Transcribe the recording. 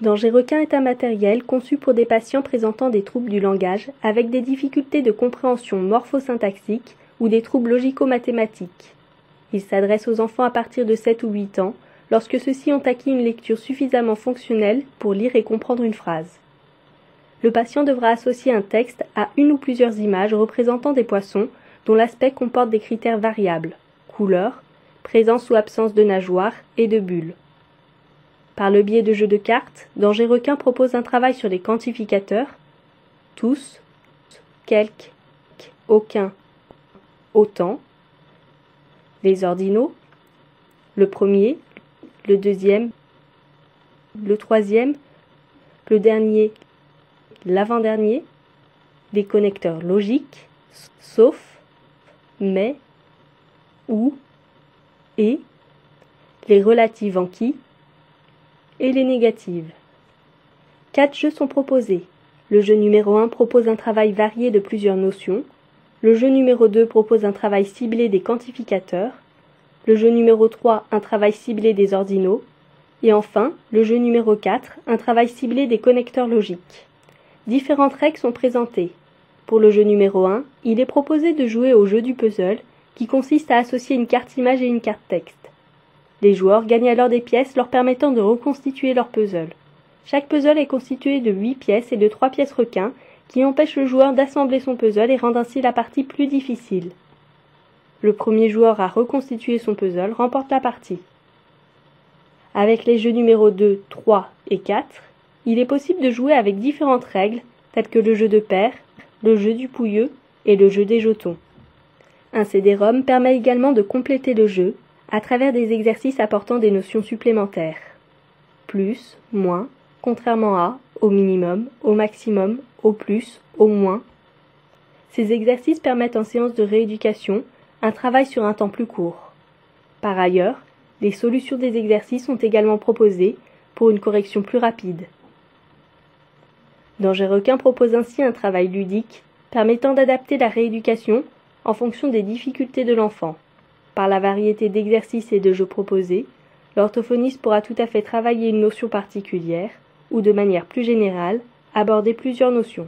Danger requin est un matériel conçu pour des patients présentant des troubles du langage avec des difficultés de compréhension morphosyntaxique ou des troubles logico-mathématiques. Il s'adresse aux enfants à partir de 7 ou 8 ans, lorsque ceux-ci ont acquis une lecture suffisamment fonctionnelle pour lire et comprendre une phrase. Le patient devra associer un texte à une ou plusieurs images représentant des poissons dont l'aspect comporte des critères variables, couleur, présence ou absence de nageoires et de bulles. Par le biais de jeux de cartes, Danger requin propose un travail sur les quantificateurs, tous, quelques, aucun, autant, les ordinaux, le premier, le deuxième, le troisième, le dernier, l'avant-dernier, les connecteurs logiques, sauf, mais, ou, et, les relatives en qui, et les négatives. 4 jeux sont proposés. Le jeu numéro 1 propose un travail varié de plusieurs notions. Le jeu numéro 2 propose un travail ciblé des quantificateurs. Le jeu numéro 3, un travail ciblé des ordinaux. Et enfin, le jeu numéro 4, un travail ciblé des connecteurs logiques. Différentes règles sont présentées. Pour le jeu numéro 1, il est proposé de jouer au jeu du puzzle, qui consiste à associer une carte image et une carte texte. Les joueurs gagnent alors des pièces leur permettant de reconstituer leur puzzle. Chaque puzzle est constitué de 8 pièces et de 3 pièces requins qui empêchent le joueur d'assembler son puzzle et rendent ainsi la partie plus difficile. Le premier joueur à reconstituer son puzzle remporte la partie. Avec les jeux numéro 2, 3 et 4, il est possible de jouer avec différentes règles telles que le jeu de paires, le jeu du pouilleux et le jeu des jetons. Un CD-ROM permet également de compléter le jeu à travers des exercices apportant des notions supplémentaires. Plus, moins, contrairement à, au minimum, au maximum, au plus, au moins. Ces exercices permettent en séance de rééducation un travail sur un temps plus court. Par ailleurs, les solutions des exercices sont également proposées pour une correction plus rapide. Danger requin propose ainsi un travail ludique permettant d'adapter la rééducation en fonction des difficultés de l'enfant. Par la variété d'exercices et de jeux proposés, l'orthophoniste pourra tout à fait travailler une notion particulière ou de manière plus générale, aborder plusieurs notions.